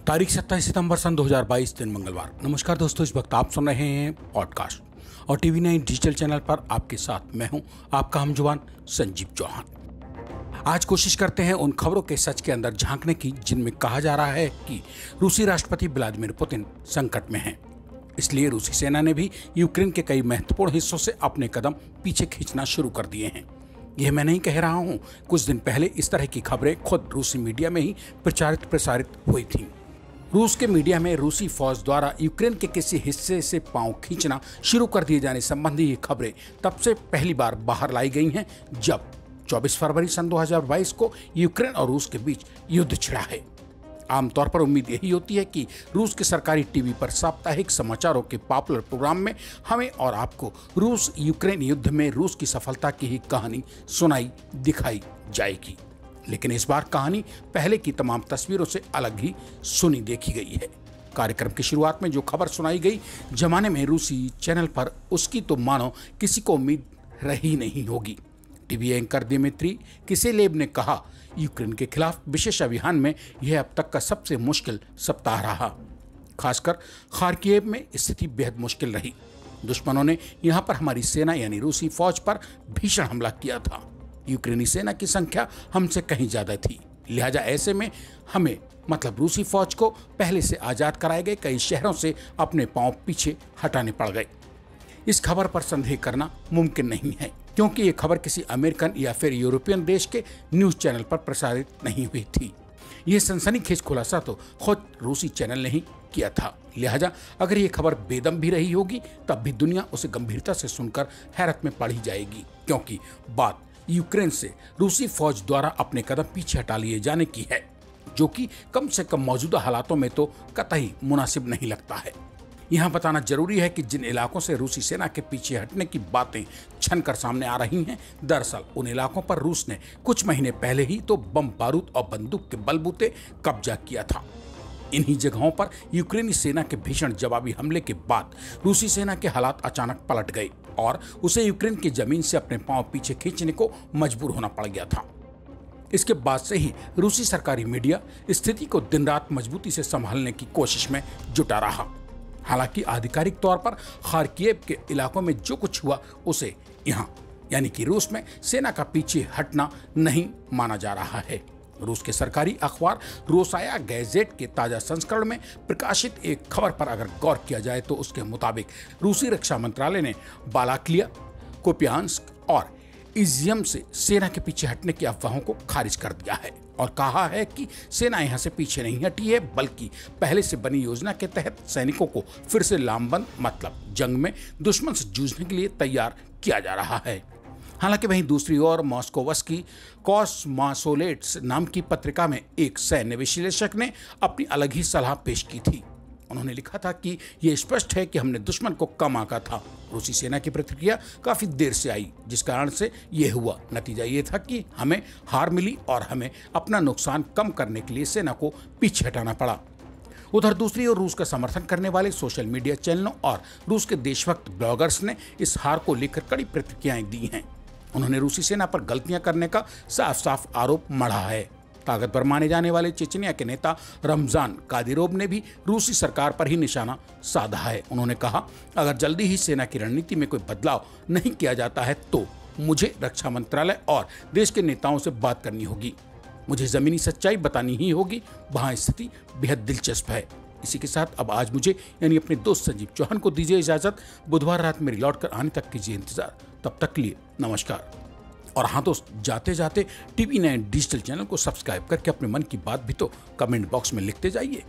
तारीख 27 सितंबर सन 2022 दिन मंगलवार। नमस्कार दोस्तों, इस वक्त आप सुन रहे हैं पॉडकास्ट और TV9 डिजिटल चैनल पर आपके साथ मैं हूं आपका हमजुबान संजीव चौहान। आज कोशिश करते हैं उन खबरों के सच के अंदर झांकने की जिनमें कहा जा रहा है कि रूसी राष्ट्रपति व्लादिमीर पुतिन संकट में हैं। इसलिए रूसी सेना ने भी यूक्रेन के कई महत्वपूर्ण हिस्सों से अपने कदम पीछे खींचना शुरू कर दिए हैं। यह मैं नहीं कह रहा हूं, कुछ दिन पहले इस तरह की खबरें खुद रूसी मीडिया में ही प्रसारित हुई थीं। रूस के मीडिया में रूसी फौज द्वारा यूक्रेन के किसी हिस्से से पांव खींचना शुरू कर दिए जाने संबंधी ये खबरें तब से पहली बार बाहर लाई गई हैं जब 24 फरवरी सन 2022 को यूक्रेन और रूस के बीच युद्ध छिड़ा है। आमतौर पर उम्मीद यही होती है कि रूस के सरकारी टीवी पर साप्ताहिक समाचारों के पॉपुलर प्रोग्राम में हमें और आपको रूस यूक्रेन युद्ध में रूस की सफलता की ही कहानी सुनाई दिखाई जाएगी। लेकिन इस बार कहानी पहले की तमाम तस्वीरों से अलग ही सुनी देखी गई है। कार्यक्रम की शुरुआत में जो खबर सुनाई गई, जमाने में रूसी चैनल पर उसकी तो मानो किसी को उम्मीद रही नहीं होगी। टीवी एंकर दिमित्री किसेलेव ने कहा, यूक्रेन के खिलाफ विशेष अभियान में यह अब तक का सबसे मुश्किल सप्ताह रहा। खासकर खार्किव में स्थिति बेहद मुश्किल रही। दुश्मनों ने यहां पर हमारी सेना यानी रूसी फौज पर भीषण हमला किया था। यूक्रेनी सेना की संख्या हमसे कहीं ज्यादा थी, लिहाजा ऐसे में हमें मतलब रूसी फौज को पहले से आजाद कराए गए कई शहरों से अपने पांव पीछे हटाने पड़ गए। इस खबर पर संदेह करना मुमकिन नहीं है, क्योंकि ये खबर किसी अमेरिकन या फिर यूरोपियन देश के न्यूज चैनल पर प्रसारित नहीं हुई थी। ये सनसनीखेज खुलासा तो खुद रूसी चैनल ने ही किया था। लिहाजा अगर ये खबर बेदम भी रही होगी तब भी दुनिया उसे गंभीरता से सुनकर हैरत में पड़ी जाएगी, क्योंकि बात यूक्रेन से रूसी फौज द्वारा अपने कदम पीछे हटा लिए जाने की है, जो कि कम से कम मौजूदा हालातों में तो कतई मुनासिब नहीं लगता है। यहाँ बताना जरूरी है कि जिन इलाकों से रूसी सेना के पीछे हटने की बातें छनकर सामने आ रही हैं, दरअसल उन इलाकों पर रूस ने कुछ महीने पहले ही तो बम बारूद और बंदूक के बलबूते कब्जा किया था। इन्हीं जगहों पर यूक्रेनी सेना के भीषण जवाबी हमले के बाद रूसी सेना के हालात अचानक पलट गए और उसे यूक्रेन की जमीन से अपने पांव पीछे खींचने को मजबूर होना पड़ गया था। इसके बाद से ही रूसी सरकारी मीडिया स्थिति को दिन रात मजबूती से संभालने की कोशिश में जुटा रहा। हालांकि आधिकारिक तौर पर खार्किव के इलाकों में जो कुछ हुआ उसे यहाँ यानी कि रूस में सेना का पीछे हटना नहीं माना जा रहा है। रूस के सरकारी अखबार रोसाया गैजेट के ताजा संस्करण में प्रकाशित एक खबर पर अगर गौर किया जाए तो उसके मुताबिक रूसी रक्षा मंत्रालय ने बालाक्लिया, कुपियांस्क और इजियम से सेना के पीछे हटने की अफवाहों को खारिज कर दिया है और कहा है कि सेना यहां से पीछे नहीं हटी है, बल्कि पहले से बनी योजना के तहत सैनिकों को फिर से लामबंद मतलब जंग में दुश्मन से जूझने के लिए तैयार किया जा रहा है। हालांकि वहीं दूसरी ओर मॉस्कोवस्की कॉस्मासोलेट्स नाम की पत्रिका में एक सैन्य विश्लेषक ने अपनी अलग ही सलाह पेश की थी। उन्होंने लिखा था कि यह स्पष्ट है कि हमने दुश्मन को कम आंका था। रूसी सेना की प्रतिक्रिया काफी देर से आई, जिस कारण से यह हुआ। नतीजा ये था कि हमें हार मिली और हमें अपना नुकसान कम करने के लिए सेना को पीछे हटाना पड़ा। उधर दूसरी ओर रूस का समर्थन करने वाले सोशल मीडिया चैनलों और रूस के देशभक्त ब्लॉगर्स ने इस हार को लेकर कड़ी प्रतिक्रियाएं दी हैं। उन्होंने रूसी सेना पर गलतियां करने का साफ साफ आरोप मढ़ा है। ताकतवर माने जाने वाले चेचनिया के नेता रमजान कादिरोव ने भी रूसी सरकार पर ही निशाना साधा है। उन्होंने कहा, अगर जल्दी ही सेना की रणनीति में कोई बदलाव नहीं किया जाता है तो मुझे रक्षा मंत्रालय और देश के नेताओं से बात करनी होगी। मुझे जमीनी सच्चाई बतानी ही होगी। वहां स्थिति बेहद दिलचस्प है। इसी के साथ अब आज मुझे यानी अपने दोस्त संजीव चौहान को दीजिए इजाजत। बुधवार रात मेरी लौट कर आने तक कीजिए इंतजार। तब तक के लिए नमस्कार। और हाँ दोस्त, जाते जाते TV9 डिजिटल चैनल को सब्सक्राइब करके अपने मन की बात भी तो कमेंट बॉक्स में लिखते जाइए।